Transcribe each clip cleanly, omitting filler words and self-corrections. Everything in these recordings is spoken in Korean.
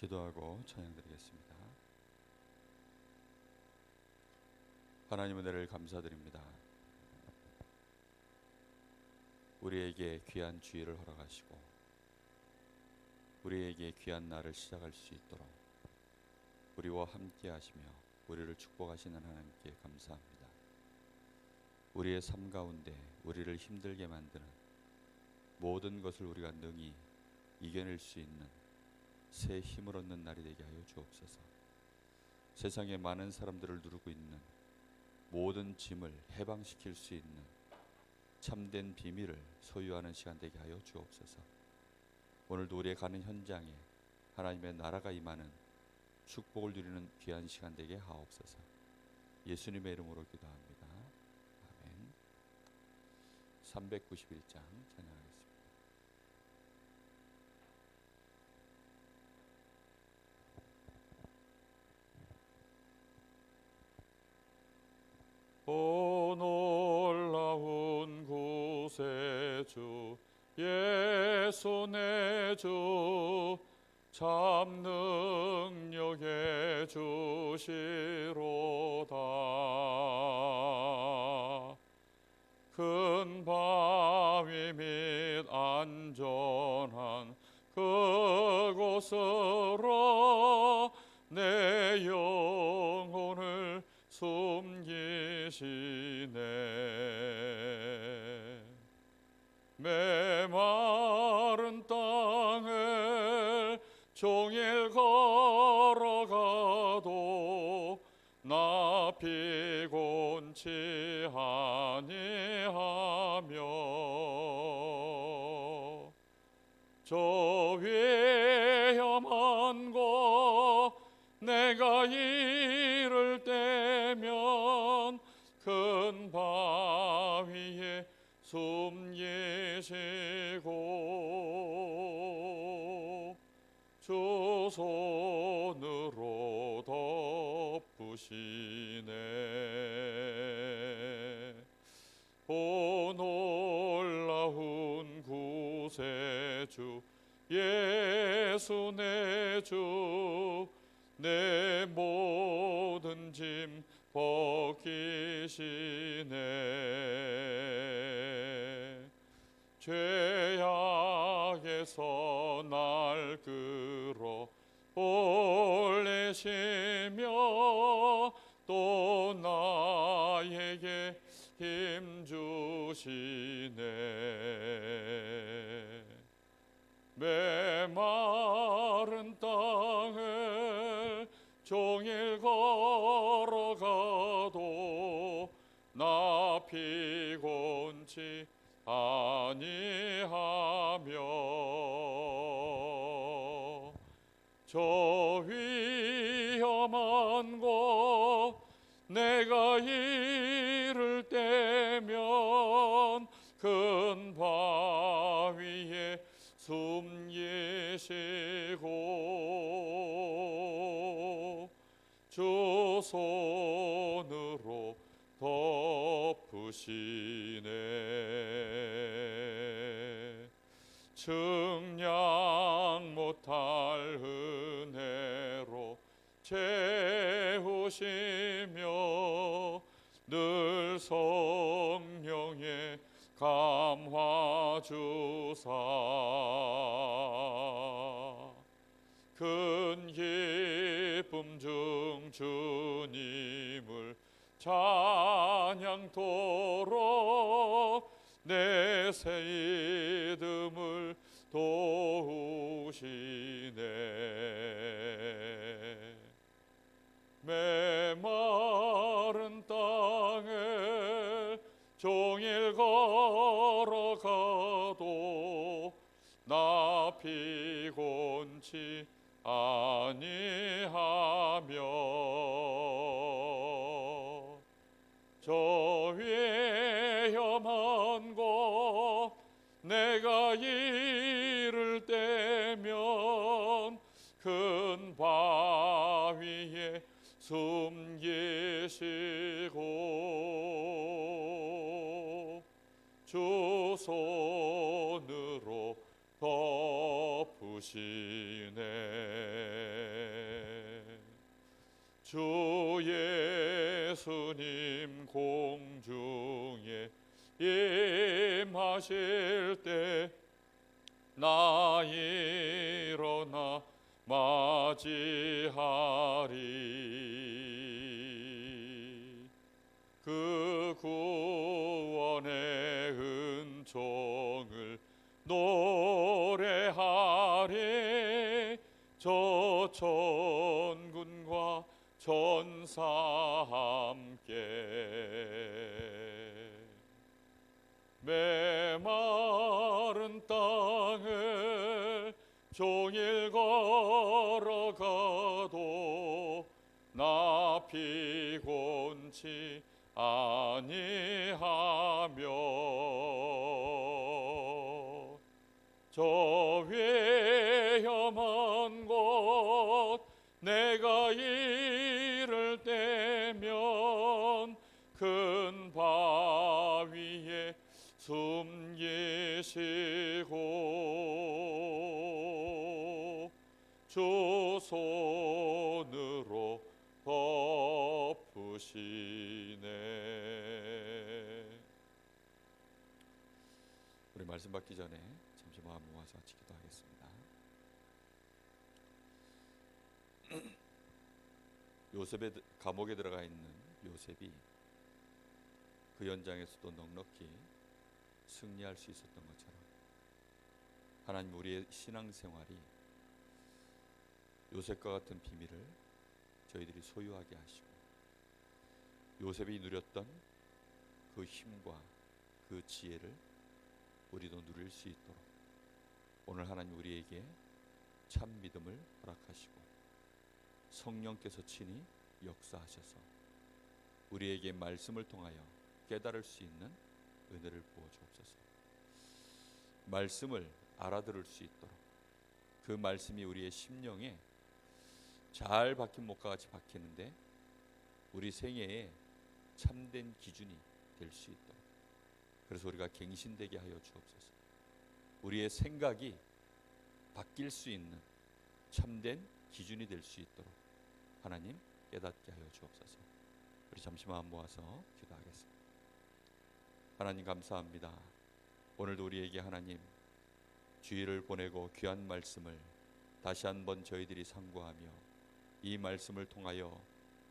기도하고 찬양드리겠습니다. 하나님 은혜를 감사드립니다. 우리에게 귀한 주일을 허락하시고 우리에게 귀한 날을 시작할 수 있도록 우리와 함께 하시며 우리를 축복하시는 하나님께 감사합니다. 우리의 삶 가운데 우리를 힘들게 만드는 모든 것을 우리가 능히 이겨낼 수 있는 새 힘을 얻는 날이 되게 하여 주옵소서. 세상에 많은 사람들을 누르고 있는 모든 짐을 해방시킬 수 있는 참된 비밀을 소유하는 시간 되게 하여 주옵소서. 오늘도 우리의 가는 현장에 하나님의 나라가 임하는 축복을 누리는 귀한 시간 되게 하옵소서. 예수님의 이름으로 기도합니다. 아멘. 391장 찬양하겠습니다. 오 놀라운 구세주 예수 내 주 참 능력의 주시로다. 큰 바위 및 안전한 그곳으로 내 영혼을 숨기시네. 메마른 땅을 종일 걸어가도 나 피곤치 아니하며 저 위험한 곳 내가 이를 때면 큰 바위에 숨기시고 주 손으로 덮으시네. 오 놀라운 구세주 예수 내 주 내 모든 짐 벗기시네. 죄악에서 날 끌어 올리시며 또 나에게 힘 주시네. 메마른 땅을 종일 걸어가도 나 피곤치 아니하며 저 위험한 곳 내가 이를 때면 큰 바위에 숨기시고 주 손으로 덮으시네. 측량 못할 은혜로 채우시며 늘 성령의 감화 주사 큰 기쁨 중 주님을 찬양토록 내 새 이듬을 도우시네. 메마른 땅을 종일 걸어가도 나 피곤치 아니하며 저 위험한 곳 내가 이를 때면 큰 바위에 숨기시고 주 손으로 덮으시네. 주 예수님 공중에 임하실 때 나 일어나 맞이하리. 그 구원의 은총을 노래하리. 저 천군과 천사 함께 메마른 땅을 종일 걸어가도 나 피곤치 아니하며 저 위험한 곳 내가 이를 때면 큰 바위에 숨기시고 주 손으로 덮으시네. 우리 말씀 받기 전에 잠시 마음 모아서 같이 기도하겠습니다. 요셉의 감옥에 들어가 있는 요셉이 그 현장에서도 넉넉히 승리할 수 있었던 것처럼 하나님 우리의 신앙생활이 요셉과 같은 비밀을 저희들이 소유하게 하시고 요셉이 누렸던 그 힘과 그 지혜를 우리도 누릴 수 있도록 오늘 하나님 우리에게 참 믿음을 허락하시고 성령께서 친히 역사하셔서 우리에게 말씀을 통하여 깨달을 수 있는 은혜를 부어 주옵소서. 말씀을 알아들을 수 있도록 그 말씀이 우리의 심령에 잘 박힌 목과 같이 박히는데 우리 생애에 참된 기준이 될 수 있도록 그래서 우리가 갱신되게 하여 주옵소서. 우리의 생각이 바뀔 수 있는 참된 기준이 될 수 있도록 하나님 깨닫게 하여 주옵소서. 우리 잠시 마음 모아서 기도하겠습니다. 하나님 감사합니다. 오늘도 우리에게 하나님 주의를 보내고 귀한 말씀을 다시 한번 저희들이 상고하며 이 말씀을 통하여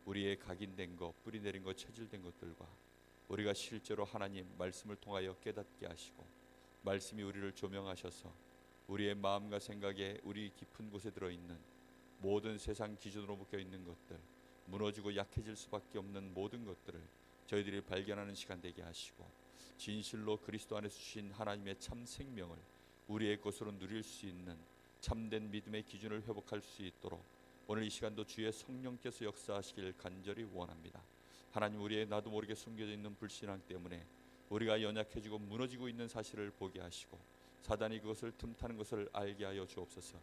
우리의 각인된 것, 뿌리내린 것, 체질된 것들과 우리가 실제로 하나님 말씀을 통하여 깨닫게 하시고 말씀이 우리를 조명하셔서 우리의 마음과 생각에 우리 깊은 곳에 들어있는 모든 세상 기준으로 묶여있는 것들, 무너지고 약해질 수밖에 없는 모든 것들을 저희들이 발견하는 시간 되게 하시고 진실로 그리스도 안에서 주신 하나님의 참 생명을 우리의 것으로 누릴 수 있는 참된 믿음의 기준을 회복할 수 있도록 오늘 이 시간도 주의 성령께서 역사하시길 간절히 원합니다. 하나님 우리의 나도 모르게 숨겨져 있는 불신앙 때문에 우리가 연약해지고 무너지고 있는 사실을 보게 하시고 사단이 그것을 틈타는 것을 알게 하여 주옵소서.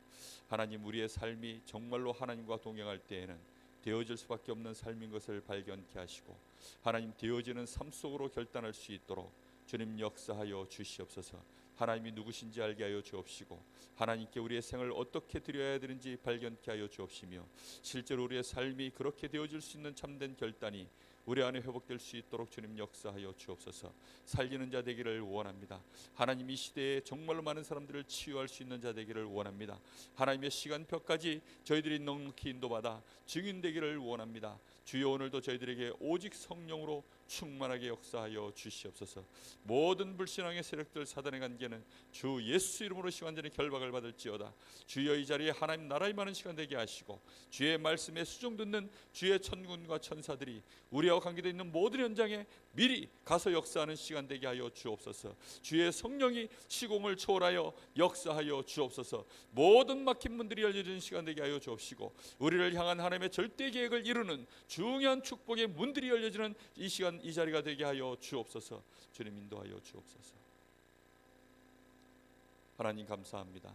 하나님 우리의 삶이 정말로 하나님과 동행할 때에는 되어질 수밖에 없는 삶인 것을 발견케 하시고 하나님 되어지는 삶 속으로 결단할 수 있도록 주님 역사하여 주시옵소서. 하나님이 누구신지 알게 하여 주옵시고 하나님께 우리의 생을 어떻게 드려야 되는지 발견케 하여 주옵시며 실제로 우리의 삶이 그렇게 되어질 수 있는 참된 결단이 우리 안에 회복될 수 있도록 주님 역사하여 주옵소서. 살리는 자 되기를 원합니다. 하나님 이 시대에 정말로 많은 사람들을 치유할 수 있는 자 되기를 원합니다. 하나님의 시간표까지 저희들이 넉넉히 인도받아 증인 되기를 원합니다. 주여 오늘도 저희들에게 오직 성령으로 충만하게 역사하여 주시옵소서. 모든 불신앙의 세력들 사단의 관계는 주 예수 이름으로 시간전에 결박을 받을지어다. 주여 이 자리에 하나님 나라의 많은 시간 되게 하시고 주의 말씀에 수종 듣는 주의 천군과 천사들이 우리와 관계되어 있는 모든 현장에 미리 가서 역사하는 시간 되게 하여 주옵소서. 주의 성령이 시공을 초월하여 역사하여 주옵소서. 모든 막힌 문들이 열려지는 시간 되게 하여 주옵시고 우리를 향한 하나님의 절대 계획을 이루는 중요한 축복의 문들이 열려지는 이 시간 이 자리가 되게 하여 주옵소서. 주님 인도하여 주옵소서. 하나님 감사합니다.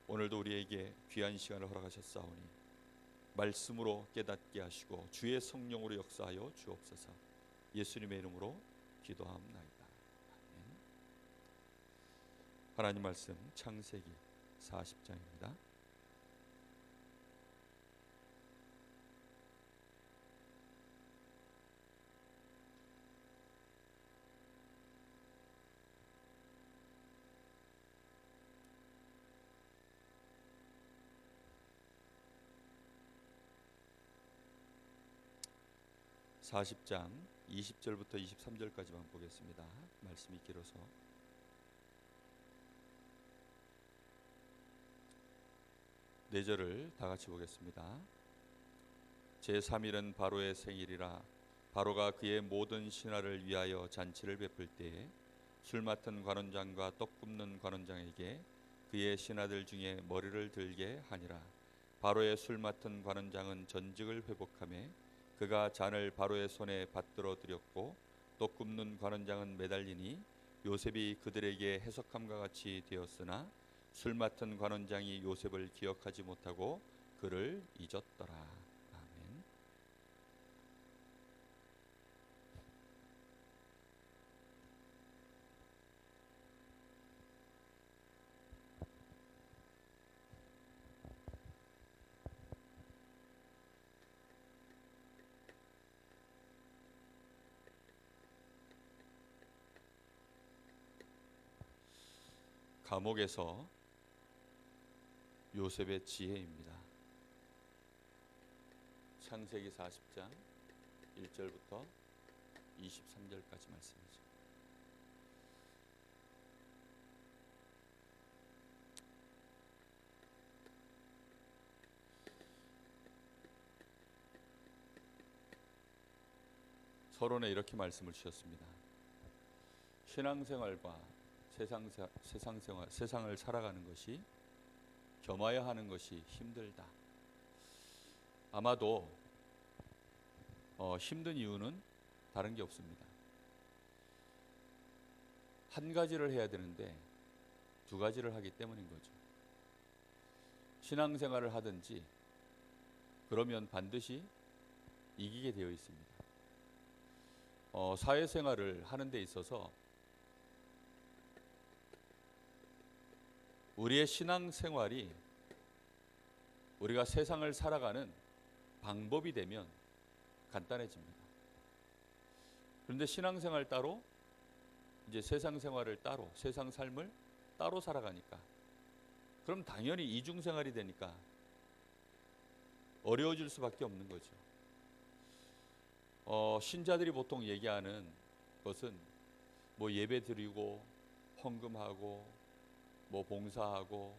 오늘도 우리에게 귀한 시간을 허락하셨사오니 말씀으로 깨닫게 하시고 주의 성령으로 역사하여 주옵소서. 예수님의 이름으로 기도하옵나이다. 아멘. 하나님 말씀 창세기 40장입니다. 40장 20절부터 23절까지만 보겠습니다. 말씀이 길어서. 네 절을 다 같이 보겠습니다. 제3일은 바로의 생일이라 바로가 그의 모든 신하를 위하여 잔치를 베풀 때에 술 맡은 관원장과 떡 굽는 관원장에게 그의 신하들 중에 머리를 들게 하니라. 바로의 술 맡은 관원장은 전직을 회복하며 그가 잔을 바로의 손에 받들어 드렸고 떡 굽는 관원장은 매달리니 요셉이 그들에게 해석함과 같이 되었으나 술 맡은 관원장이 요셉을 기억하지 못하고 그를 잊었더라. 아멘. 감옥에서 요셉의 지혜입니다. 창세기 40장 1절부터 23절까지 말씀이죠. 서론에 이렇게 말씀을 주셨습니다. 신앙생활과 세상을 살아가는 것이 겸하여 하는 것이 힘들다. 아마도 힘든 이유는 다른 게 없습니다. 한 가지를 해야 되는데 두 가지를 하기 때문인 거죠. 신앙생활을 하든지 그러면 반드시 이기게 되어 있습니다. 사회생활을 하는 데 있어서 우리의 신앙생활이 우리가 세상을 살아가는 방법이 되면 간단해집니다. 그런데 신앙생활 따로, 이제 세상 생활을 따로, 세상 삶을 따로 살아가니까 그럼 당연히 이중생활이 되니까 어려워질 수밖에 없는 거죠. 신자들이 보통 얘기하는 것은 뭐 예배 드리고 헌금하고 뭐 봉사하고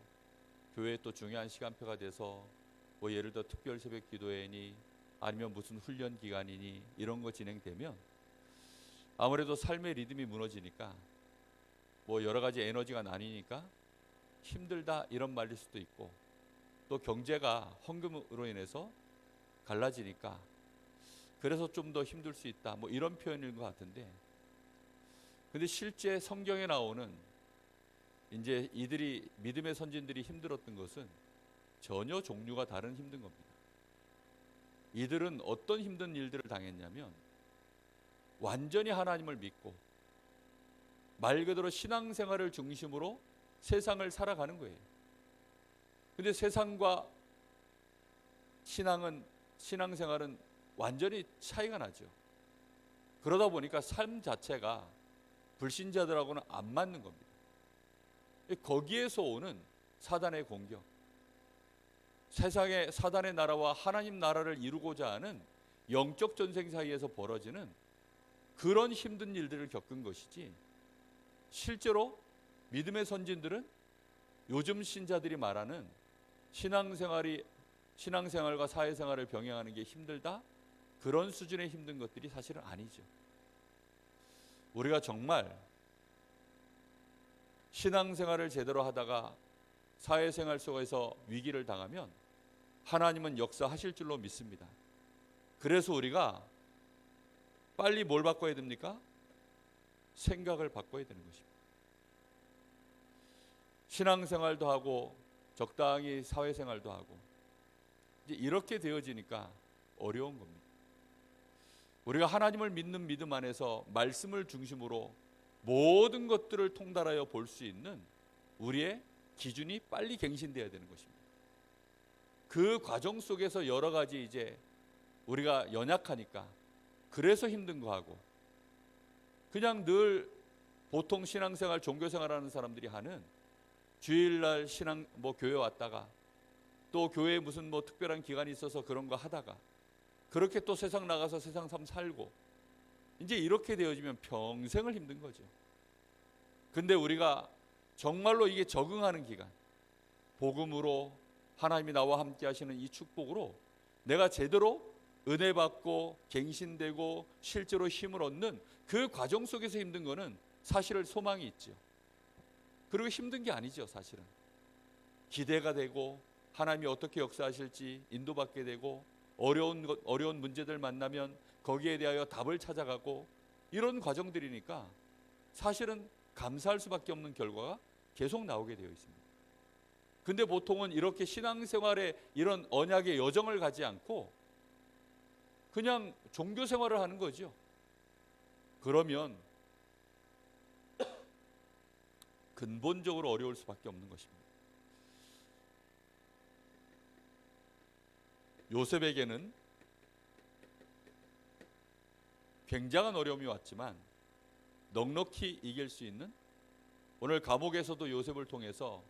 교회에 또 중요한 시간표가 돼서 뭐 예를 들어 특별 새벽 기도회니 아니면 무슨 훈련 기간이니 이런 거 진행되면 아무래도 삶의 리듬이 무너지니까 뭐 여러 가지 에너지가 나뉘니까 힘들다 이런 말일 수도 있고 또 경제가 헌금으로 인해서 갈라지니까 그래서 좀 더 힘들 수 있다 뭐 이런 표현인 것 같은데, 근데 실제 성경에 나오는 이제 이들이 믿음의 선진들이 힘들었던 것은 전혀 종류가 다른 힘든 겁니다. 이들은 어떤 힘든 일들을 당했냐면 완전히 하나님을 믿고 말 그대로 신앙생활을 중심으로 세상을 살아가는 거예요. 근데 세상과 신앙생활은 완전히 차이가 나죠. 그러다 보니까 삶 자체가 불신자들하고는 안 맞는 겁니다. 거기에서 오는 사단의 공격, 세상의 사단의 나라와 하나님 나라를 이루고자 하는 영적 전쟁 사이에서 벌어지는 그런 힘든 일들을 겪은 것이지, 실제로 믿음의 선진들은 요즘 신자들이 말하는 신앙생활과 사회생활을 병행하는 게 힘들다, 그런 수준의 힘든 것들이 사실은 아니죠. 우리가 정말 신앙생활을 제대로 하다가 사회생활 속에서 위기를 당하면 하나님은 역사하실 줄로 믿습니다. 그래서 우리가 빨리 뭘 바꿔야 됩니까? 생각을 바꿔야 되는 것입니다. 신앙생활도 하고 적당히 사회생활도 하고 이제 이렇게 되어지니까 어려운 겁니다. 우리가 하나님을 믿는 믿음 안에서 말씀을 중심으로 모든 것들을 통달하여 볼 수 있는 우리의 기준이 빨리 갱신되어야 되는 것입니다. 그 과정 속에서 여러 가지 이제 우리가 연약하니까 그래서 힘든 거 하고, 그냥 늘 보통 신앙생활, 종교생활하는 사람들이 하는 주일날 교회 왔다가 또 교회에 무슨 특별한 기간이 있어서 그런 거 하다가 그렇게 또 세상 나가서 세상 삶 살고, 이제 이렇게 되어지면 평생을 힘든 거죠. 근데 우리가 정말로 이게 적응하는 기간, 복음으로 하나님이 나와 함께 하시는 이 축복으로 내가 제대로 은혜 받고 갱신되고 실제로 힘을 얻는 그 과정 속에서 힘든 거는 사실은 소망이 있죠. 그리고 힘든 게 아니죠. 사실은 기대가 되고 하나님이 어떻게 역사하실지 인도받게 되고, 어려운 문제들 만나면 거기에 대하여 답을 찾아가고, 이런 과정들이니까 사실은 감사할 수밖에 없는 결과가 계속 나오게 되어 있습니다. 근데 보통은 이렇게 신앙생활에 이런 언약의 여정을 가지 않고 그냥 종교 생활을 하는 거죠. 그러면 근본적으로 어려울 수밖에 없는 것입니다. 요셉에게는 굉장한 어려움이 왔지만 넉넉히 이길 수 있는, 오늘 감옥에서도 요셉을 통해서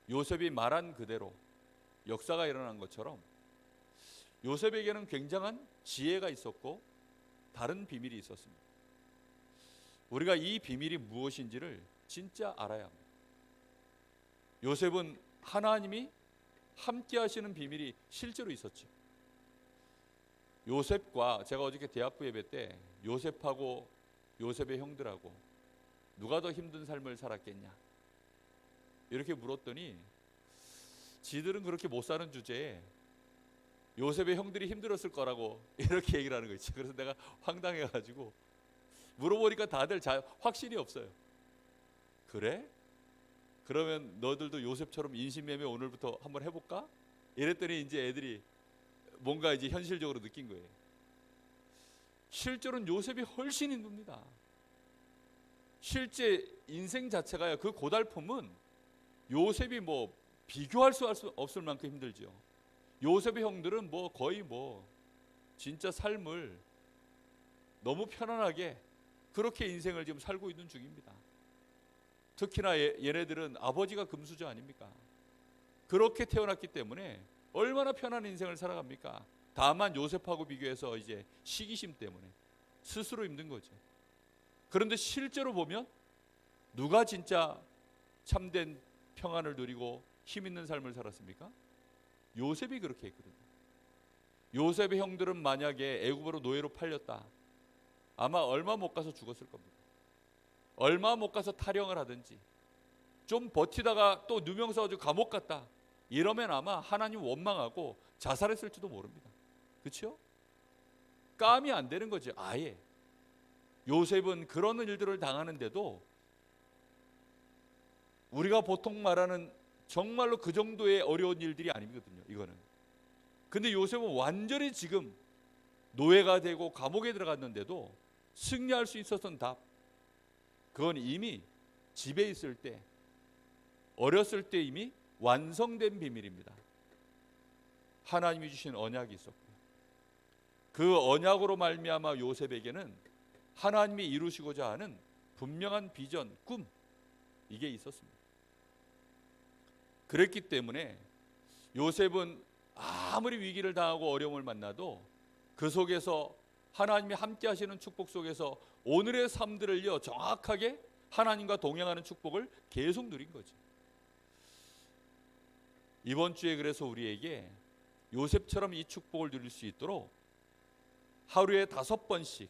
요셉이 말한 그대로 역사가 일어난 것처럼 요셉에게는 굉장한 지혜가 있었고 다른 비밀이 있었습니다. 우리가 이 비밀이 무엇인지를 진짜 알아야 합니다. 요셉은 하나님이 함께 하시는 비밀이 실제로 있었죠. 요셉과, 제가 어저께 대학부 예배 때 요셉하고 요셉의 형들하고 누가 더 힘든 삶을 살았겠냐 이렇게 물었더니 지들은 그렇게 못 사는 주제에 요셉의 형들이 힘들었을 거라고 이렇게 얘기를 하는 거 있죠. 그래서 내가 황당해가지고 물어보니까 다들 확신이 없어요. 그래? 그러면 너들도 요셉처럼 인신매매 오늘부터 한번 해볼까? 이랬더니 이제 애들이 뭔가 이제 현실적으로 느낀 거예요. 실제로는 요셉이 훨씬 힘듭니다. 실제 인생 자체가요, 그 고달픔은 요셉이 뭐 비교할 수 없을 만큼 힘들죠. 요셉의 형들은 뭐 거의 뭐 진짜 삶을 너무 편안하게 그렇게 인생을 지금 살고 있는 중입니다. 특히나 얘네들은 아버지가 금수저 아닙니까? 그렇게 태어났기 때문에 얼마나 편한 인생을 살아갑니까? 다만 요셉하고 비교해서 이제 시기심 때문에 스스로 힘든 거죠. 그런데 실제로 보면 누가 진짜 참된 평안을 누리고 힘 있는 삶을 살았습니까? 요셉이 그렇게 했거든요. 요셉의 형들은 만약에 애굽으로 노예로 팔렸다, 아마 얼마 못 가서 죽었을 겁니다. 얼마 못 가서 탈영을 하든지 좀 버티다가 또 누명 써가지고 감옥 갔다 이러면 아마 하나님 원망하고 자살했을지도 모릅니다. 그렇죠? 감이 안 되는 거죠. 아예 요셉은 그런 일들을 당하는데도 우리가 보통 말하는 정말로 그 정도의 어려운 일들이 아니거든요. 이거는. 근데 요셉은 완전히 지금 노예가 되고 감옥에 들어갔는데도 승리할 수 있었던 답, 그건 이미 집에 있을 때, 어렸을 때 이미 완성된 비밀입니다. 하나님이 주신 언약이 있었고요. 그 언약으로 말미암아 요셉에게는 하나님이 이루시고자 하는 분명한 비전, 꿈, 이게 있었습니다. 그랬기 때문에 요셉은 아무리 위기를 당하고 어려움을 만나도 그 속에서 하나님이 함께 하시는 축복 속에서 오늘의 삶들을요 정확하게 하나님과 동행하는 축복을 계속 누린 거죠. 이번 주에 그래서 우리에게 요셉처럼 이 축복을 누릴 수 있도록 하루에 5번씩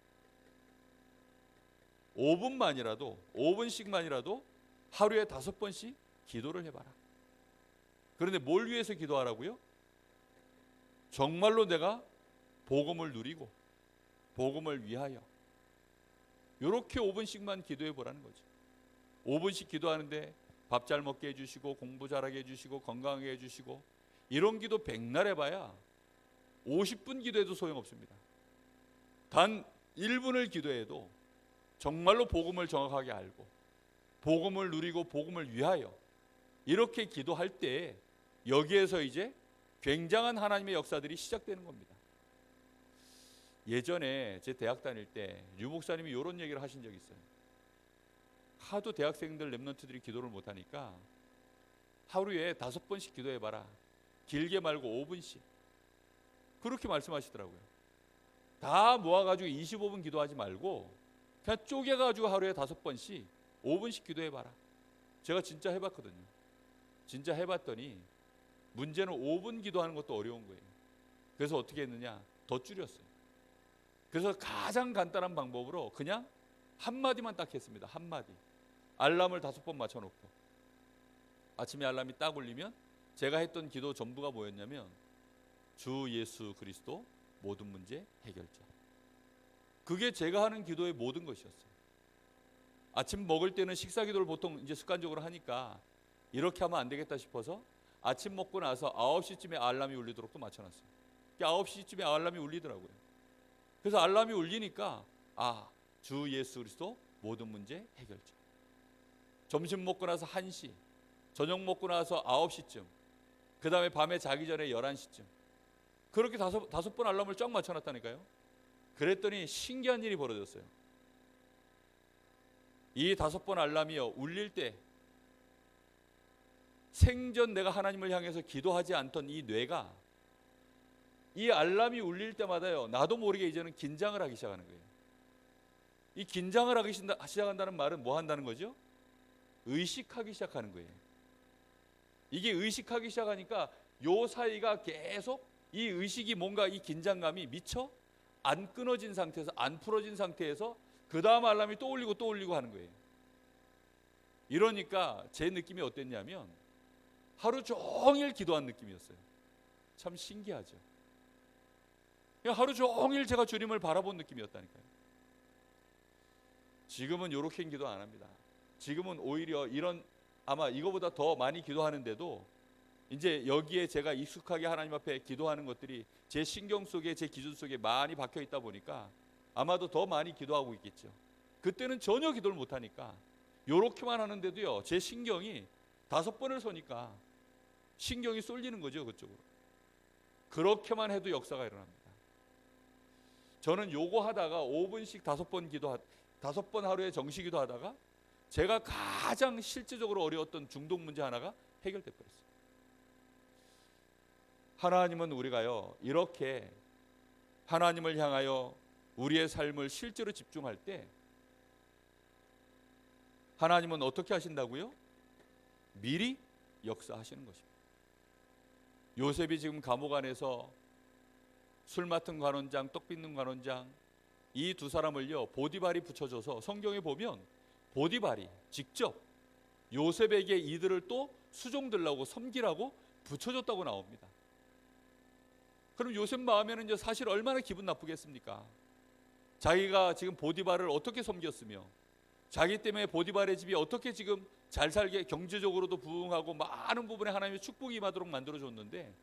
5분씩만이라도 하루에 5번씩 기도를 해봐라. 그런데 뭘 위해서 기도하라고요? 정말로 내가 복음을 누리고 복음을 위하여 이렇게 5분씩만 기도해 보라는 거죠. 5분씩 기도하는데 밥 잘 먹게 해주시고 공부 잘하게 해주시고 건강하게 해주시고, 이런 기도 백날 해봐야 50분 기도해도 소용없습니다. 단 1분을 기도해도 정말로 복음을 정확하게 알고 복음을 누리고 복음을 위하여 이렇게 기도할 때 여기에서 이제 굉장한 하나님의 역사들이 시작되는 겁니다. 예전에 제 대학 다닐 때 류 목사님이 이런 얘기를 하신 적이 있어요. 하도 대학생들 랩런트들이 기도를 못하니까 하루에 5번씩 기도해봐라. 길게 말고 5분씩. 그렇게 말씀하시더라고요. 다 모아가지고 25분 기도하지 말고 그냥 쪼개가지고 하루에 5번씩 5분씩 기도해봐라. 제가 진짜 해봤거든요. 진짜 해봤더니 문제는 5분 기도하는 것도 어려운 거예요. 그래서 어떻게 했느냐, 더 줄였어요. 그래서 가장 간단한 방법으로 그냥 한마디만 딱 했습니다. 한마디. 알람을 5번 맞춰놓고 아침에 알람이 딱 울리면 제가 했던 기도 전부가 뭐였냐면, 주 예수 그리스도 모든 문제 해결자. 그게 제가 하는 기도의 모든 것이었어요. 아침 먹을 때는 식사 기도를 보통 이제 습관적으로 하니까 이렇게 하면 안 되겠다 싶어서 아침 먹고 나서 9시쯤에 알람이 울리도록 또 맞춰놨어요. 9시쯤에 알람이 울리더라고요. 그래서 알람이 울리니까 주 예수 그리스도 모든 문제 해결자. 점심 먹고 나서 1시, 저녁 먹고 나서 9시쯤, 그 다음에 밤에 자기 전에 11시쯤, 그렇게 다섯 번 알람을 쫙 맞춰놨다니까요. 그랬더니 신기한 일이 벌어졌어요. 이 5번 알람이요, 울릴 때 생전 내가 하나님을 향해서 기도하지 않던 이 뇌가 이 알람이 울릴 때마다요, 나도 모르게 이제는 긴장을 하기 시작하는 거예요. 이 긴장을 하기 시작한다는 말은 뭐 한다는 거죠? 의식하기 시작하는 거예요. 이게 의식하기 시작하니까 요 사이가 계속 이 의식이 뭔가 이 긴장감이 미처 안 끊어진 상태에서, 안 풀어진 상태에서 그 다음 알람이 또 울리고 또 울리고 하는 거예요. 이러니까 제 느낌이 어땠냐면 하루 종일 기도한 느낌이었어요. 참 신기하죠. 그냥 하루 종일 제가 주님을 바라본 느낌이었다니까요. 지금은 요렇게 기도 안 합니다. 지금은 오히려 이런, 아마 이거보다 더 많이 기도하는데도 이제 여기에 제가 익숙하게 하나님 앞에 기도하는 것들이 제 신경 속에, 제 기준 속에 많이 박혀 있다 보니까 아마도 더 많이 기도하고 있겠죠. 그때는 전혀 기도를 못하니까 요렇게만 하는데도요, 제 신경이 5번을 서니까 신경이 쏠리는 거죠, 그쪽으로. 그렇게만 해도 역사가 일어납니다. 저는 요거 하다가 5분씩 5번 하루에 정시기도 하다가 제가 가장 실질적으로 어려웠던 중독 문제 하나가 해결돼 버렸어요. 하나님은 우리가요, 이렇게 하나님을 향하여 우리의 삶을 실제로 집중할 때 하나님은 어떻게 하신다고요? 미리 역사하시는 것입니다. 요셉이 지금 감옥 안에서 술 맡은 관원장, 떡 빚는 관원장, 이 두 사람을요, 보디발이 붙여줘서 성경에 보면 보디발이 직접 요셉에게 이들을 또 수종들라고, 섬기라고 붙여줬다고 나옵니다. 그럼 요셉 마음에는 이제 사실 얼마나 기분 나쁘겠습니까? 자기가 지금 보디발을 어떻게 섬겼으며, 자기 때문에 보디발의 집이 어떻게 지금 잘 살게, 경제적으로도 부흥하고 많은 부분에 하나님의 축복이 임하도록 만들어줬는데,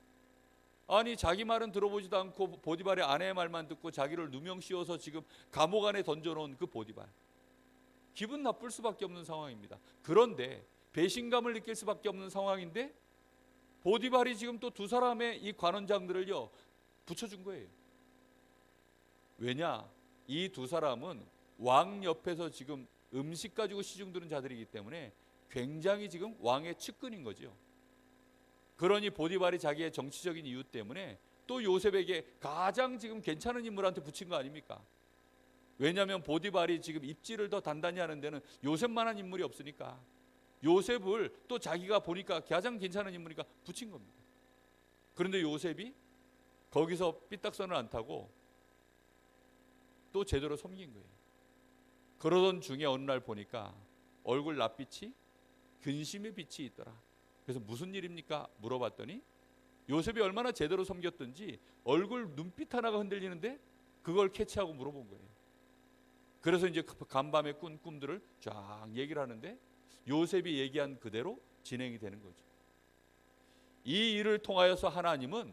아니 자기 말은 들어보지도 않고 보디발의 아내의 말만 듣고 자기를 누명 씌워서 지금 감옥 안에 던져놓은 그 보디발, 기분 나쁠 수밖에 없는 상황입니다. 그런데 배신감을 느낄 수밖에 없는 상황인데 보디발이 지금 또 두 사람의 이 관원장들을요 붙여준 거예요. 왜냐? 이 두 사람은 왕 옆에서 지금 음식 가지고 시중 드는 자들이기 때문에 굉장히 지금 왕의 측근인 거죠. 그러니 보디발이 자기의 정치적인 이유 때문에 또 요셉에게 가장 지금 괜찮은 인물한테 붙인 거 아닙니까? 왜냐하면 보디발이 지금 입지를 더 단단히 하는 데는 요셉만한 인물이 없으니까 요셉을 또 자기가 보니까 가장 괜찮은 인물이니까 붙인 겁니다. 그런데 요셉이 거기서 삐딱선을 안 타고 또 제대로 섬긴 거예요. 그러던 중에 어느 날 보니까 얼굴 낯빛이 근심의 빛이 있더라. 그래서 무슨 일입니까? 물어봤더니 요셉이 얼마나 제대로 섬겼든지 얼굴 눈빛 하나가 흔들리는데 그걸 캐치하고 물어본 거예요. 그래서 이제 간밤에 꾼 꿈들을 쫙 얘기를 하는데 요셉이 얘기한 그대로 진행이 되는 거죠. 이 일을 통하여서 하나님은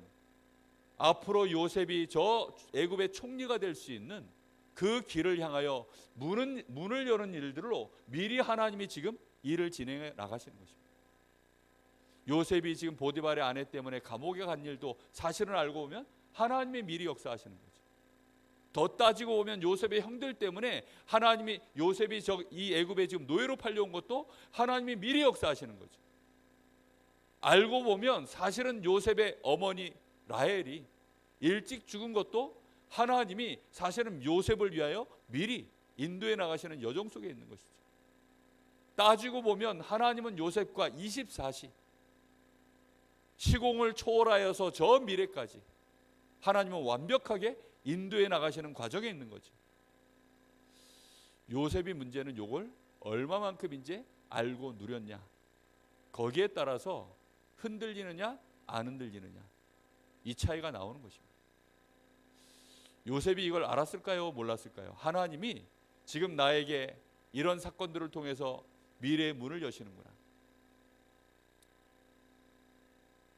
앞으로 요셉이 저 애굽의 총리가 될 수 있는 그 길을 향하여 문을 여는 일들로 미리 하나님이 지금 일을 진행해 나가시는 것입니다. 요셉이 지금 보디발의 아내 때문에 감옥에 간 일도 사실은 알고 보면 하나님이 미리 역사하시는 거죠. 더 따지고 보면 요셉의 형들 때문에 하나님이 요셉이 이 애굽에 지금 노예로 팔려온 것도 하나님이 미리 역사하시는 거죠. 알고 보면 사실은 요셉의 어머니 라헬이 일찍 죽은 것도 하나님이 사실은 요셉을 위하여 미리 인도에 나가시는 여정 속에 있는 것이죠. 따지고 보면 하나님은 요셉과 24시 시공을 초월하여서 저 미래까지 하나님은 완벽하게 인도에 나가시는 과정에 있는 거죠. 요셉이 문제는 요걸 얼마만큼 이제 알고 누렸냐, 거기에 따라서 흔들리느냐 안 흔들리느냐, 이 차이가 나오는 것입니다. 요셉이 이걸 알았을까요? 몰랐을까요? 하나님이 지금 나에게 이런 사건들을 통해서 미래의 문을 여시는구나.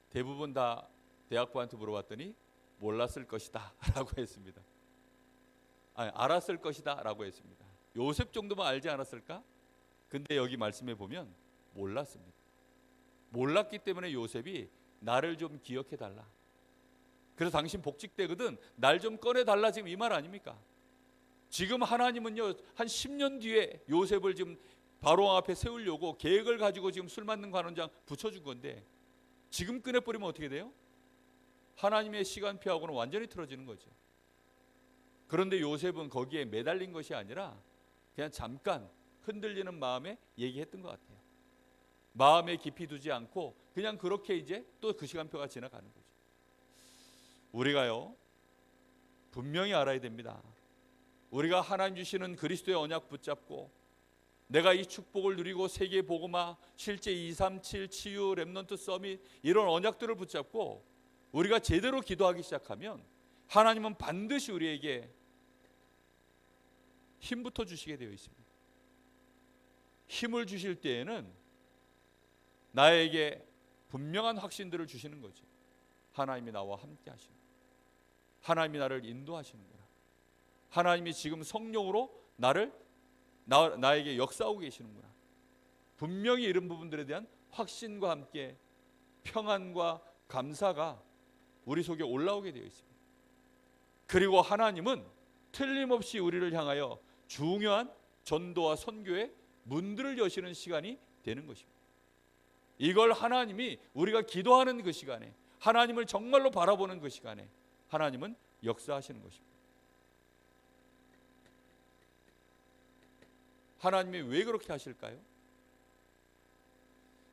대부분 다 대학부한테 물어봤더니 몰랐을 것이다 라고 했습니다. 아니, 알았을 것이다 라고 했습니다. 요셉 정도만 알지 않았을까? 근데 여기 말씀해 보면 몰랐습니다. 몰랐기 때문에 요셉이 나를 좀 기억해 달라. 그래서 당신 복직되거든 날 좀 꺼내 달라, 지금 이 말 아닙니까? 지금 하나님은요 한 10년 뒤에 요셉을 지금 바로 앞에 세우려고 계획을 가지고 지금 술 맞는 관원장 붙여준 건데 지금 꺼내버리면 어떻게 돼요? 하나님의 시간표하고는 완전히 틀어지는 거죠. 그런데 요셉은 거기에 매달린 것이 아니라 그냥 잠깐 흔들리는 마음에 얘기했던 것 같아요. 마음에 깊이 두지 않고 그냥 그렇게 이제 또 그 시간표가 지나가는 거죠. 우리가요 분명히 알아야 됩니다. 우리가 하나님 주시는 그리스도의 언약 붙잡고 내가 이 축복을 누리고 세계 복음화, 실제 237 치유 렘넌트 서밋 이런 언약들을 붙잡고 우리가 제대로 기도하기 시작하면 하나님은 반드시 우리에게 힘부터 주시게 되어 있습니다. 힘을 주실 때에는 나에게 분명한 확신들을 주시는 거죠. 하나님이 나와 함께 하시는, 하나님이 나를 인도하시는구나. 하나님이 지금 성령으로 나에게 역사하고 계시는구나. 분명히 이런 부분들에 대한 확신과 함께 평안과 감사가 우리 속에 올라오게 되어 있습니다. 그리고 하나님은 틀림없이 우리를 향하여 중요한 전도와 선교의 문들을 여시는 시간이 되는 것입니다. 이걸 하나님이 우리가 기도하는 그 시간에, 하나님을 정말로 바라보는 그 시간에 하나님은 역사하시는 것입니다. 하나님이 왜 그렇게 하실까요?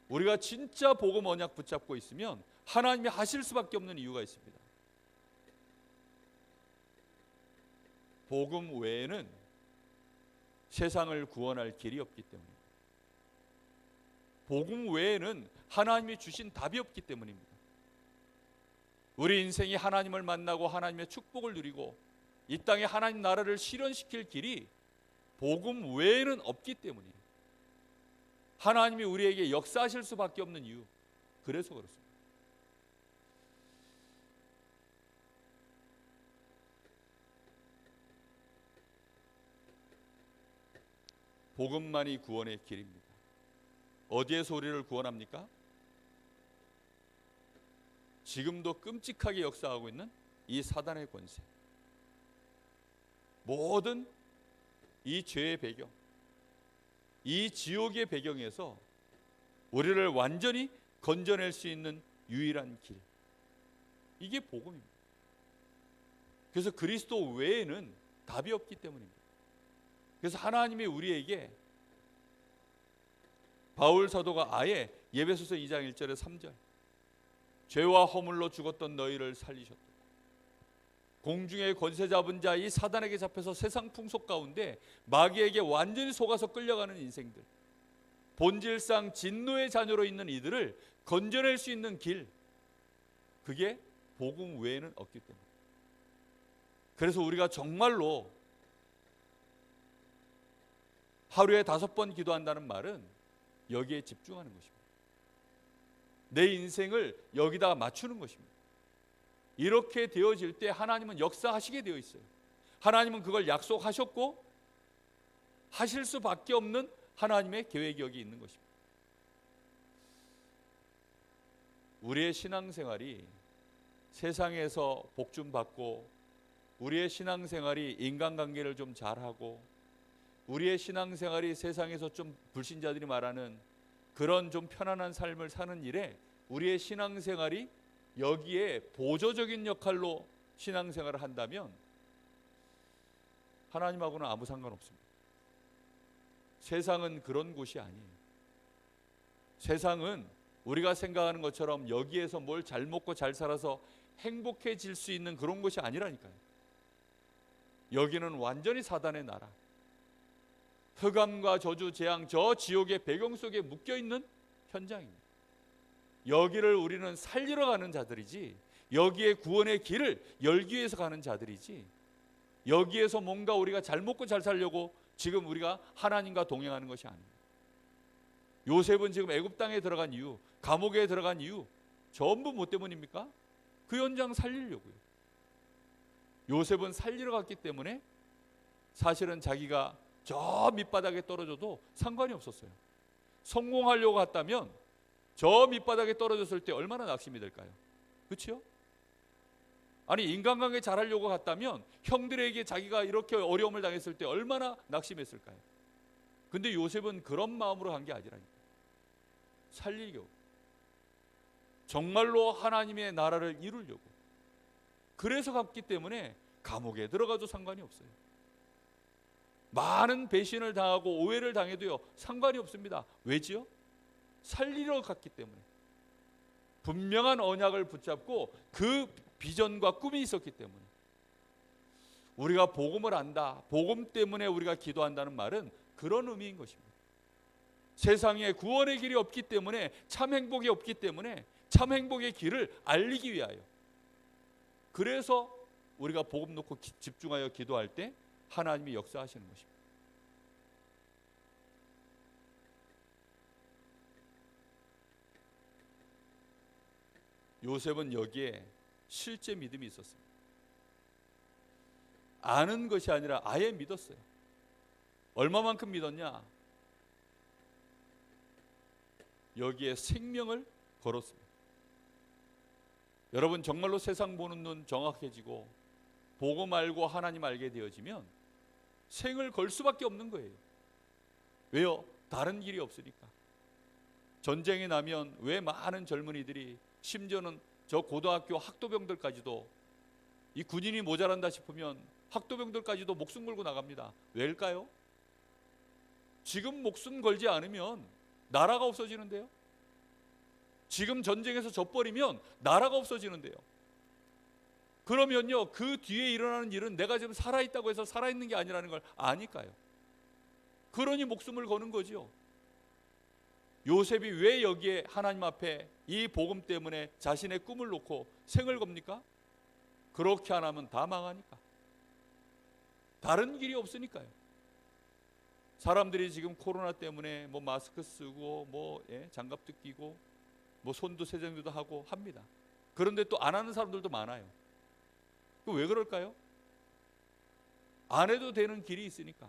우리가 진짜 복음 언약 붙잡고 있으면 하나님이 하실 수밖에 없는 이유가 있습니다. 복음 외에는 세상을 구원할 길이 없기 때문입니다. 복음 외에는 하나님이 주신 답이 없기 때문입니다. 우리 인생이 하나님을 만나고 하나님의 축복을 누리고 이 땅에 하나님 나라를 실현시킬 길이 복음 외에는 없기 때문이에요. 하나님이 우리에게 역사하실 수밖에 없는 이유, 그래서 그렇습니다. 복음만이 구원의 길입니다. 어디에서 우리를 구원합니까? 지금도 끔찍하게 역사하고 있는 이 사단의 권세, 모든 이 죄의 배경, 이 지옥의 배경에서 우리를 완전히 건져낼 수 있는 유일한 길, 이게 복음입니다. 그래서 그리스도 외에는 답이 없기 때문입니다. 그래서 하나님이 우리에게, 바울 사도가 아예 에베소서 2장 1절에 3절, 죄와 허물로 죽었던 너희를 살리셨다. 공중의 권세 잡은 자 이 사단에게 잡혀서 세상 풍속 가운데 마귀에게 완전히 속아서 끌려가는 인생들, 본질상 진노의 자녀로 있는 이들을 건져낼 수 있는 길, 그게 복음 외에는 없기 때문에. 그래서 우리가 정말로 하루에 5번 기도한다는 말은 여기에 집중하는 것입니다. 내 인생을 여기다가 맞추는 것입니다. 이렇게 되어질 때 하나님은 역사하시게 되어 있어요. 하나님은 그걸 약속하셨고 하실 수밖에 없는 하나님의 계획이 여기 있는 것입니다. 우리의 신앙생활이 세상에서 복 좀 받고, 우리의 신앙생활이 인간관계를 좀 잘하고, 우리의 신앙생활이 세상에서 좀 불신자들이 말하는 그런 좀 편안한 삶을 사는 일에 우리의 신앙생활이 여기에 보조적인 역할로 신앙생활을 한다면 하나님하고는 아무 상관없습니다. 세상은 그런 곳이 아니에요. 세상은 우리가 생각하는 것처럼 여기에서 뭘 잘 먹고 잘 살아서 행복해질 수 있는 그런 곳이 아니라니까요. 여기는 완전히 사단의 나라, 흑암과 저주, 재앙, 저 지옥의 배경 속에 묶여있는 현장입니다. 여기를 우리는 살리러 가는 자들이지, 여기에 구원의 길을 열기 위해서 가는 자들이지, 여기에서 뭔가 우리가 잘 먹고 잘 살려고 지금 우리가 하나님과 동행하는 것이 아닙니다. 요셉은 지금 애굽 땅에 들어간 이유, 감옥에 들어간 이유 전부 뭐 때문입니까? 그 현장 살리려고요. 요셉은 살리러 갔기 때문에 사실은 자기가 저 밑바닥에 떨어져도 상관이 없었어요. 성공하려고 갔다면 저 밑바닥에 떨어졌을 때 얼마나 낙심이 될까요? 그렇죠? 아니, 인간관계 잘하려고 갔다면 형들에게 자기가 이렇게 어려움을 당했을 때 얼마나 낙심했을까요? 근데 요셉은 그런 마음으로 간 게 아니라니까. 살리려고, 정말로 하나님의 나라를 이루려고, 그래서 갔기 때문에 감옥에 들어가도 상관이 없어요. 많은 배신을 당하고 오해를 당해도요 상관이 없습니다. 왜지요? 살리러 갔기 때문에. 분명한 언약을 붙잡고 그 비전과 꿈이 있었기 때문에. 우리가 복음을 안다, 복음 때문에 우리가 기도한다는 말은 그런 의미인 것입니다. 세상에 구원의 길이 없기 때문에, 참 행복이 없기 때문에 참 행복의 길을 알리기 위하여, 그래서 우리가 복음 놓고 집중하여 기도할 때 하나님이 역사하시는 것입니다. 요셉은 여기에 실제 믿음이 있었습니다. 아는 것이 아니라 아예 믿었어요. 얼마만큼 믿었냐? 여기에 생명을 걸었습니다. 여러분, 정말로 세상 보는 눈 정확해지고 복음 알고 하나님 알게 되어지면 생을 걸 수밖에 없는 거예요. 왜요? 다른 길이 없으니까. 전쟁이 나면 왜 많은 젊은이들이, 심지어는 저 고등학교 학도병들까지도, 이 군인이 모자란다 싶으면 학도병들까지도 목숨 걸고 나갑니다. 왜일까요? 지금 목숨 걸지 않으면 나라가 없어지는데요. 지금 전쟁에서 져버리면 나라가 없어지는데요. 그러면요, 그 뒤에 일어나는 일은 내가 지금 살아있다고 해서 살아있는 게 아니라는 걸 아니까요. 그러니 목숨을 거는 거죠. 요셉이 왜 여기에 하나님 앞에 이 복음 때문에 자신의 꿈을 놓고 생을 겁니까? 그렇게 안 하면 다 망하니까. 다른 길이 없으니까요. 사람들이 지금 코로나 때문에 뭐 마스크 쓰고 뭐 장갑도 끼고 뭐 손도 세정도 하고 합니다. 그런데 또 안 하는 사람들도 많아요. 왜 그럴까요? 안 해도 되는 길이 있으니까.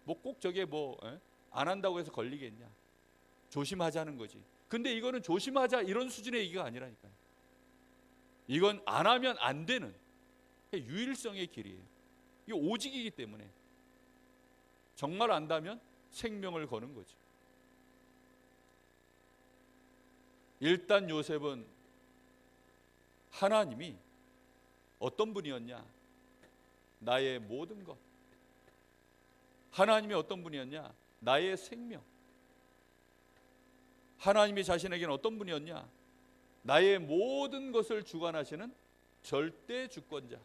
뭐 꼭 저게 안 한다고 해서 걸리겠냐? 조심하자는 거지. 근데 이거는 조심하자 이런 수준의 얘기가 아니라니까요. 이건 안 하면 안 되는 유일성의 길이에요. 이게 오직이기 때문에 정말 안다면 생명을 거는 거죠. 일단 요셉은 하나님이 어떤 분이었냐? 나의 모든 것. 하나님이 어떤 분이었냐? 나의 생명. 하나님이 자신에게는 어떤 분이었냐? 나의 모든 것을 주관하시는 절대 주권자.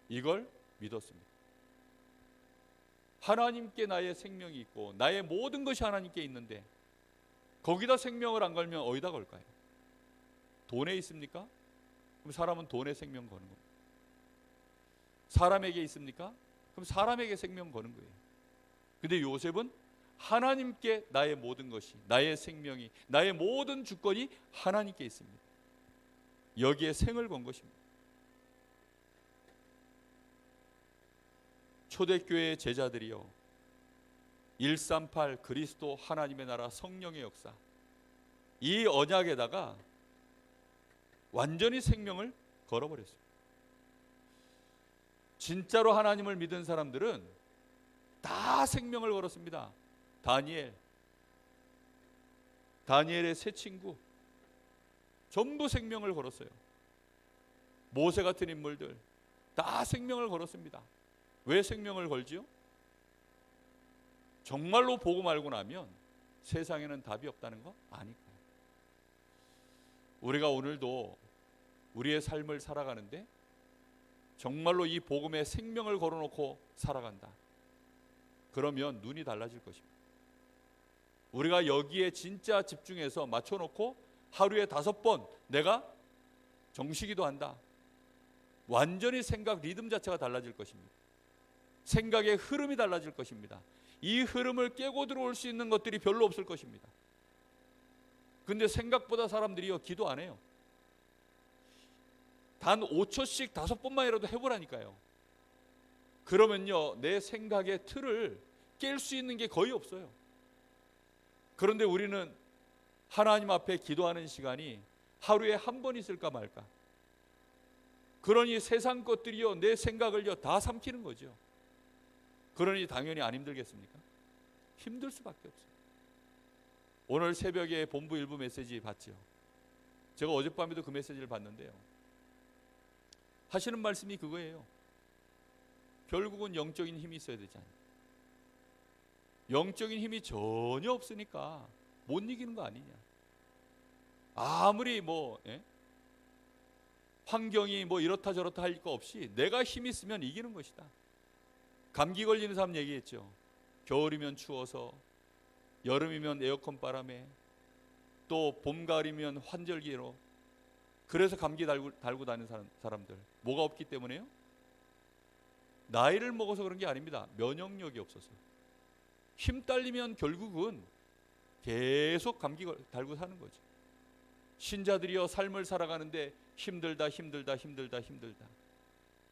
이걸 믿었습니다. 하나님께 나의 생명이 있고 나의 모든 것이 하나님께 있는데 거기다 생명을 안 걸면 어디다 걸까요? 돈에 있습니까? 그럼 사람은 돈에 생명 거는 겁니다. 사람에게 있습니까? 그럼 사람에게 생명 거는 거예요. 근데 요셉은 하나님께 나의 모든 것이, 나의 생명이, 나의 모든 주권이 하나님께 있습니다. 여기에 생을 건 것입니다. 초대교회의 제자들이요, 138 그리스도 하나님의 나라 성령의 역사, 이 언약에다가 완전히 생명을 걸어버렸습니다. 진짜로 하나님을 믿은 사람들은 다 생명을 걸었습니다. 다니엘의 세 친구 전부 생명을 걸었어요. 모세 같은 인물들 다 생명을 걸었습니다. 왜 생명을 걸지요? 정말로 복음 알고 나면 세상에는 답이 없다는 거 아니까요. 우리가 오늘도 우리의 삶을 살아가는데 정말로 이 복음에 생명을 걸어놓고 살아간다. 그러면 눈이 달라질 것입니다. 우리가 여기에 진짜 집중해서 맞춰놓고 하루에 5번 내가 정시기도 한다. 완전히 생각 리듬 자체가 달라질 것입니다. 생각의 흐름이 달라질 것입니다. 이 흐름을 깨고 들어올 수 있는 것들이 별로 없을 것입니다. 근데 생각보다 사람들이요 기도 안 해요. 단 5초씩 5번만이라도 해보라니까요. 그러면요 내 생각의 틀을 깰 수 있는 게 거의 없어요. 그런데 우리는 하나님 앞에 기도하는 시간이 하루에 한 번 있을까 말까. 그러니 세상 것들이요 내 생각을요 다 삼키는 거죠. 그러니 당연히 안 힘들겠습니까? 힘들 수밖에 없어요. 오늘 새벽에 본부 일부 메시지 봤죠. 제가 어젯밤에도 그 메시지를 봤는데요. 하시는 말씀이 그거예요. 결국은 영적인 힘이 있어야 되잖아요. 영적인 힘이 전혀 없으니까 못 이기는 거 아니냐. 아무리 환경이 이렇다 저렇다 할 거 없이 내가 힘이 있으면 이기는 것이다. 감기 걸리는 사람 얘기했죠. 겨울이면 추워서, 여름이면 에어컨 바람에, 또 봄 가을이면 환절기로. 그래서 감기 달고 다니는 사람들 뭐가 없기 때문에요? 나이를 먹어서 그런 게 아닙니다. 면역력이 없어서. 힘 딸리면 결국은 계속 감기 달고 사는 거죠. 신자들이여 삶을 살아가는데 힘들다.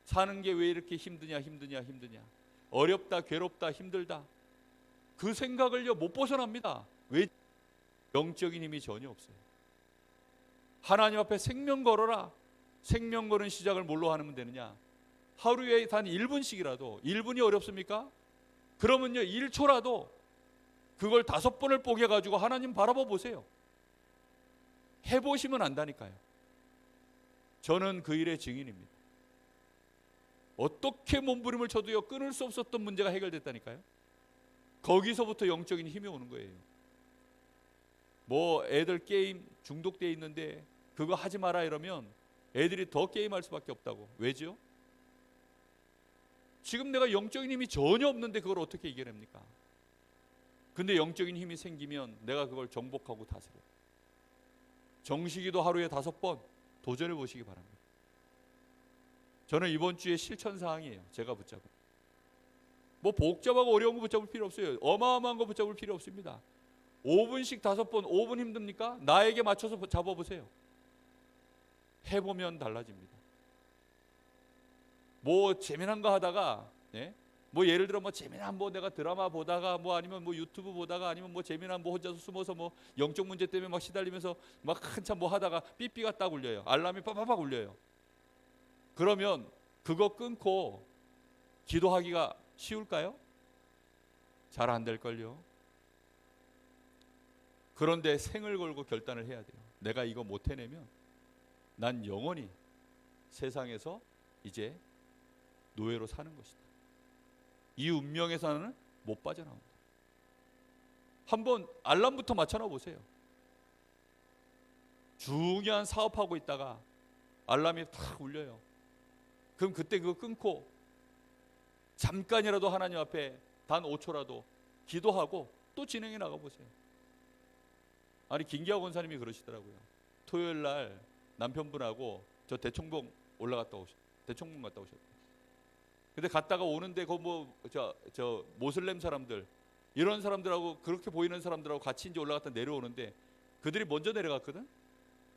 사는 게 왜 이렇게 힘드냐. 어렵다, 괴롭다, 힘들다. 그 생각을요 못 벗어납니다. 왜? 영적인 힘이 전혀 없어요. 하나님 앞에 생명 걸어라. 생명 거는 시작을 뭘로 하면 되느냐? 하루에 단 1분씩이라도. 1분이 어렵습니까? 그러면요 1초라도 그걸 5번을 뽀개가지고 하나님 바라봐 보세요. 해보시면 안다니까요. 저는 그 일의 증인입니다. 어떻게 몸부림을 쳐도요 끊을 수 없었던 문제가 해결됐다니까요. 거기서부터 영적인 힘이 오는 거예요. 애들 게임 중독돼 있는데 그거 하지 마라 이러면 애들이 더 게임할 수밖에 없다고. 왜죠? 지금 내가 영적인 힘이 전혀 없는데 그걸 어떻게 이겨냅니까? 근데 영적인 힘이 생기면 내가 그걸 정복하고 다스려요. 정시기도 하루에 5번 도전해 보시기 바랍니다. 저는 이번 주에 실천 사항이에요. 제가 붙잡은. 복잡하고 어려운 거 붙잡을 필요 없어요. 어마어마한 거 붙잡을 필요 없습니다. 5분씩 5번. 5분 힘듭니까? 나에게 맞춰서 잡아보세요. 해보면 달라집니다. 재미난 거 하다가 예를 들어 재미난 내가 드라마 보다가 아니면 유튜브 보다가 아니면 재미난 혼자서 숨어서 영적 문제 때문에 막 시달리면서 한참 하다가 삐삐가 딱 울려요. 알람이 빠바박 울려요. 그러면 그거 끊고 기도하기가 쉬울까요? 잘 안 될걸요. 그런데 생을 걸고 결단을 해야 돼요. 내가 이거 못 해내면 난 영원히 세상에서 이제 노예로 사는 것이다. 이 운명에서는 못 빠져나온다. 한번 알람부터 맞춰놔 보세요. 중요한 사업하고 있다가 알람이 탁 울려요. 그럼 그때 그거 끊고 잠깐이라도 하나님 앞에 단 5초라도 기도하고 또 진행해 나가 보세요. 아니 김기하 권사님이 그러시더라고요. 토요일 날 남편분하고 저 대청봉 갔다 오셨대요. 근데 갔다가 오는데 저 모슬렘 사람들 이런 사람들하고 그렇게 보이는 사람들하고 같이 이제 올라갔다 내려오는데 그들이 먼저 내려갔거든.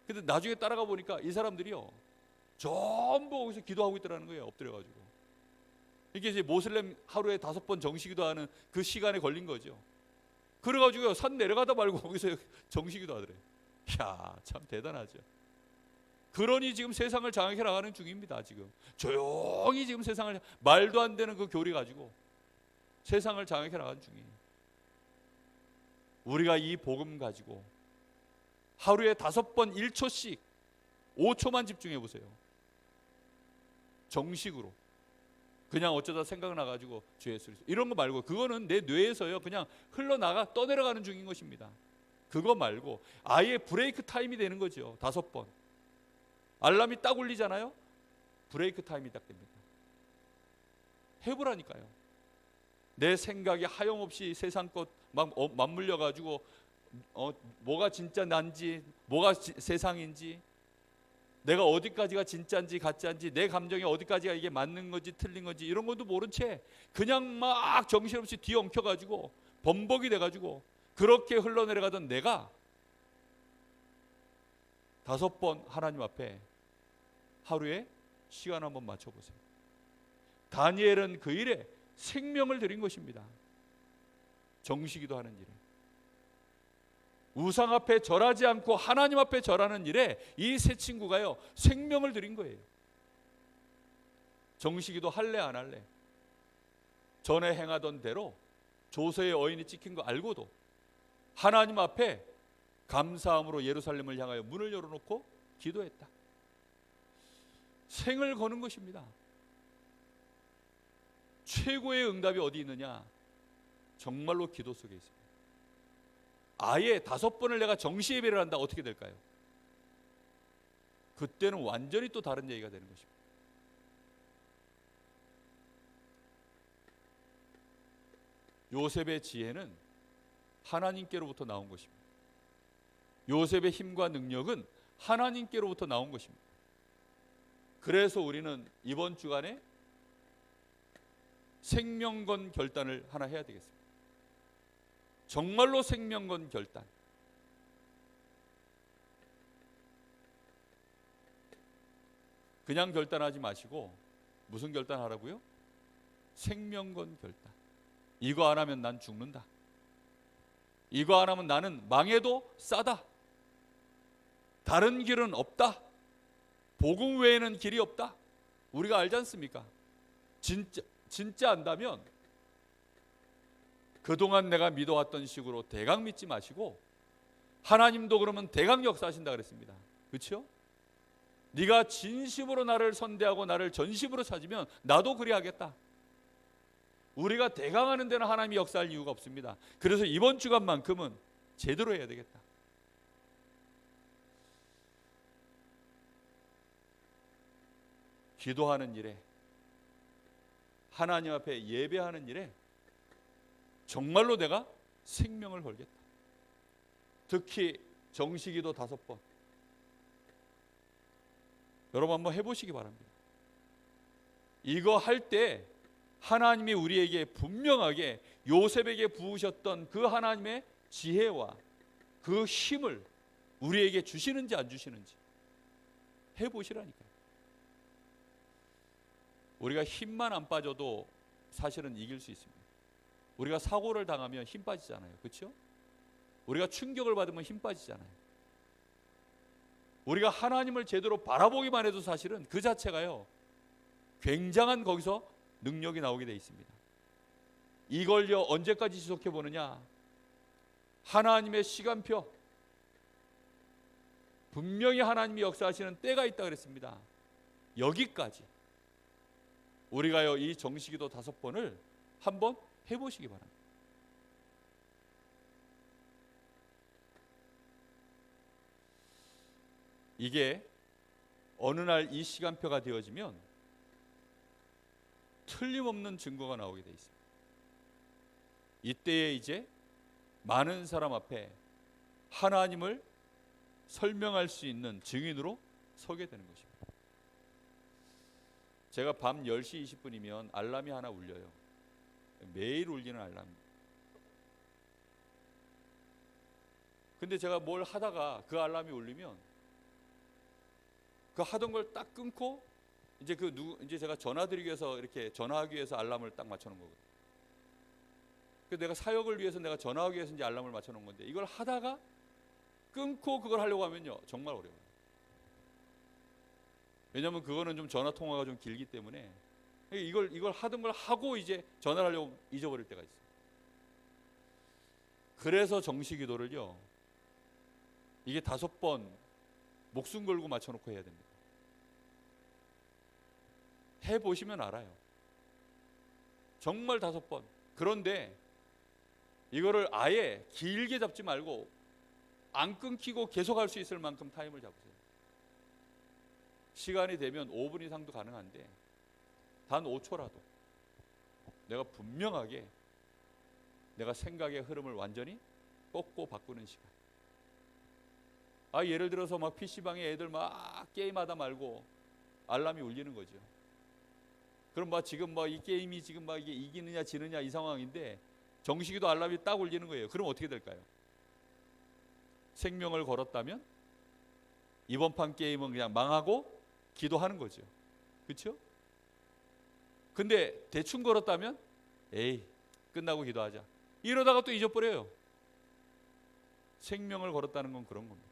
근데 나중에 따라가 보니까 이 사람들이요 전부 거기서 기도하고 있더라는 거예요. 엎드려가지고. 이게 이제 모슬렘 하루에 5번 정시기도 하는 그 시간에 걸린 거죠. 그래가지고요 산 내려가다 말고 거기서 정시기도 하더래요. 이야 참 대단하죠. 그러니 지금 세상을 장악해 나가는 중입니다. 지금 조용히 지금 세상을 말도 안 되는 그 교리 가지고 세상을 장악해 나가는 중이에요. 우리가 이 복음 가지고 하루에 5번 1초씩 5초만 집중해 보세요. 정식으로 그냥 어쩌다 생각나가지고 주 예수 그리스도 이런 거 말고, 그거는 내 뇌에서요 그냥 흘러나가 떠내려가는 중인 것입니다. 그거 말고 아예 브레이크 타임이 되는 거죠. 5번 알람이 딱 울리잖아요. 브레이크 타임이 딱 됩니다. 해보라니까요. 내 생각이 하염없이 세상 것 막 맞물려 가지고 뭐가 진짜 난지, 뭐가 세상인지, 내가 어디까지가 진짜인지 가짜인지, 내 감정이 어디까지가 이게 맞는 건지 틀린 건지 이런 것도 모른 채 그냥 막 정신없이 뒤엉켜 가지고 범벅이 돼 가지고 그렇게 흘러내려가던 내가 5번 하나님 앞에 하루에 시간 한번 맞춰보세요. 다니엘은 그 일에 생명을 드린 것입니다. 정시기도 하는 일에, 우상 앞에 절하지 않고 하나님 앞에 절하는 일에 이 세 친구가요 생명을 드린 거예요. 정시기도 할래 안 할래? 전에 행하던 대로 조서의 어인이 찍힌 거 알고도 하나님 앞에 감사함으로 예루살렘을 향하여 문을 열어놓고 기도했다. 생을 거는 것입니다. 최고의 응답이 어디 있느냐? 정말로 기도 속에 있습니다. 아예 5번을 내가 정시 예배를 한다. 어떻게 될까요? 그때는 완전히 또 다른 얘기가 되는 것입니다. 요셉의 지혜는 하나님께로부터 나온 것입니다. 요셉의 힘과 능력은 하나님께로부터 나온 것입니다. 그래서 우리는 이번 주간에 생명건 결단을 하나 해야 되겠습니다. 정말로 생명건 결단. 그냥 결단하지 마시고 무슨 결단하라고요? 생명건 결단. 이거 안 하면 난 죽는다. 이거 안 하면 나는 망해도 싸다. 다른 길은 없다. 복음 외에는 길이 없다. 우리가 알지 않습니까? 진짜 안다면 그동안 내가 믿어왔던 식으로 대강 믿지 마시고, 하나님도 그러면 대강 역사하신다 그랬습니다. 그렇죠? 네가 진심으로 나를 선대하고 나를 전심으로 찾으면 나도 그리 하겠다. 우리가 대강하는 데는 하나님이 역사할 이유가 없습니다. 그래서 이번 주간만큼은 제대로 해야 되겠다. 기도하는 일에, 하나님 앞에 예배하는 일에 정말로 내가 생명을 걸겠다. 특히 정시기도 5번. 여러분 한번 해보시기 바랍니다. 이거 할 때 하나님이 우리에게 분명하게 요셉에게 부으셨던 그 하나님의 지혜와 그 힘을 우리에게 주시는지 안 주시는지 해보시라니까요. 우리가 힘만 안 빠져도 사실은 이길 수 있습니다. 우리가 사고를 당하면 힘 빠지잖아요. 그렇죠? 우리가 충격을 받으면 힘 빠지잖아요. 우리가 하나님을 제대로 바라보기만 해도 사실은 그 자체가요 굉장한 거기서 능력이 나오게 돼 있습니다. 이걸요 언제까지 지속해 보느냐? 하나님의 시간표, 분명히 하나님이 역사하시는 때가 있다 그랬습니다. 여기까지 우리가요 이 정시기도 5번을 한번 해보시기 바랍니다. 이게 어느 날 이 시간표가 되어지면 틀림없는 증거가 나오게 돼 있습니다. 이때에 이제 많은 사람 앞에 하나님을 설명할 수 있는 증인으로 서게 되는 것입니다. 제가 밤 10시 20분이면 알람이 하나 울려요. 매일 울리는 알람. 근데 제가 뭘 하다가 그 알람이 울리면 그 하던 걸 딱 끊고 이제 제가 전화드리기 위해서 이렇게 전화하기 위해서 알람을 딱 맞춰놓은 거거든요. 그래서 내가 사역을 위해서 내가 전화하기 위해서 이제 알람을 맞춰놓은 건데 이걸 하다가 끊고 그걸 하려고 하면요 정말 어려워요. 왜냐하면 그거는 좀 전화 통화가 좀 길기 때문에 이걸 하던 걸 하고 이제 전화를 하려고 잊어버릴 때가 있어요. 그래서 정시기도를요 이게 5번 목숨 걸고 맞춰놓고 해야 됩니다. 해보시면 알아요. 정말 5번. 그런데 이거를 아예 길게 잡지 말고 안 끊기고 계속 할 수 있을 만큼 타임을 잡으세요. 시간이 되면 5분 이상도 가능한데 단 5초라도 내가 분명하게 내가 생각의 흐름을 완전히 꺾고 바꾸는 시간. 예를 들어서 막 PC방에 애들 막 게임하다 말고 알람이 울리는 거죠. 그럼 막 지금 막 이 게임이 지금 막 이게 이기느냐 지느냐 이 상황인데 정식이도 알람이 딱 울리는 거예요. 그럼 어떻게 될까요? 생명을 걸었다면 이번 판 게임은 그냥 망하고 기도하는 거죠. 그렇죠? 근데 대충 걸었다면 에이 끝나고 기도하자. 이러다가 또 잊어버려요. 생명을 걸었다는 건 그런 겁니다.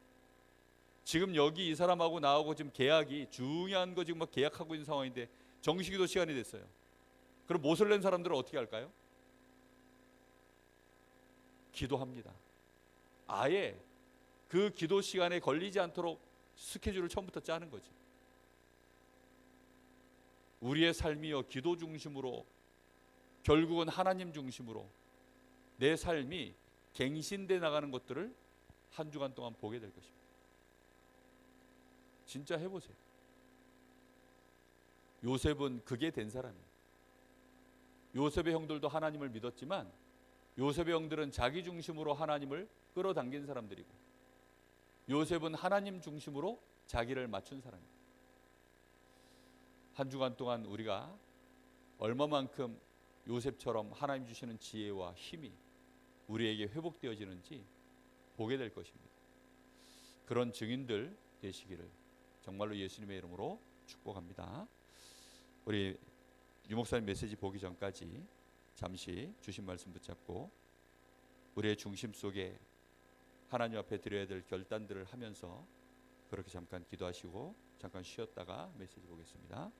지금 여기 이 사람하고 나하고 지금 계약이 중요한 거 지금 막 계약하고 있는 상황인데 정식기도 시간이 됐어요. 그럼 못을 낸 사람들은 어떻게 할까요? 기도합니다. 아예 그 기도 시간에 걸리지 않도록 스케줄을 처음부터 짜는 거죠. 우리의 삶이요 기도 중심으로 결국은 하나님 중심으로 내 삶이 갱신돼 나가는 것들을 한 주간 동안 보게 될 것입니다. 진짜 해보세요. 요셉은 그게 된 사람이에요. 요셉의 형들도 하나님을 믿었지만 요셉의 형들은 자기 중심으로 하나님을 끌어당긴 사람들이고 요셉은 하나님 중심으로 자기를 맞춘 사람이에요. 한 주간 동안 우리가 얼마만큼 요셉처럼 하나님 주시는 지혜와 힘이 우리에게 회복되어지는지 보게 될 것입니다. 그런 증인들 되시기를 정말로 예수님의 이름으로 축복합니다. 우리 유목사님 메시지 보기 전까지 잠시 주신 말씀 붙잡고 우리의 중심 속에 하나님 앞에 드려야 될 결단들을 하면서 그렇게 잠깐 기도하시고 잠깐 쉬었다가 메시지 보겠습니다.